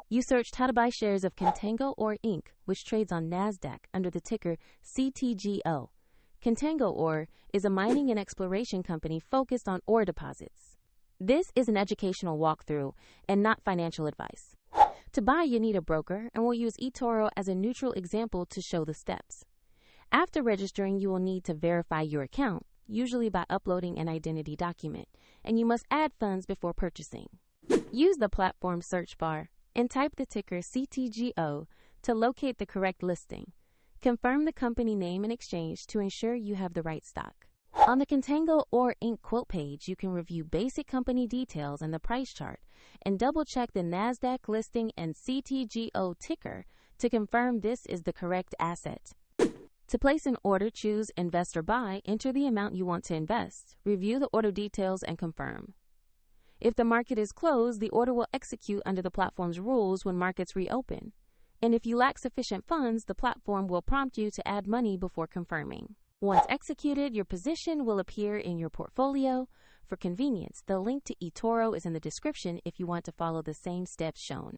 You searched how to buy shares of Contango Ore Inc., which trades on NASDAQ under the ticker CTGO. Contango Ore is a mining and exploration company focused on ore deposits. This is an educational walkthrough and not financial advice. To buy, you need a broker, and we'll use eToro as a neutral example to show the steps. After registering, you will need to verify your account, usually by uploading an identity document, and you must add funds before purchasing. Use the platform search bar and type the ticker CTGO to locate the correct listing. Confirm the company name and exchange to ensure you have the right stock. On the Contango Ore Inc. quote page, you can review basic company details and the price chart, and double-check the NASDAQ listing and CTGO ticker to confirm this is the correct asset. To place an order, choose Invest or Buy, enter the amount you want to invest, review the order details, and confirm. If the market is closed, the order will execute under the platform's rules when markets reopen. And if you lack sufficient funds, the platform will prompt you to add money before confirming. Once executed, your position will appear in your portfolio. For convenience, the link to eToro is in the description if you want to follow the same steps shown.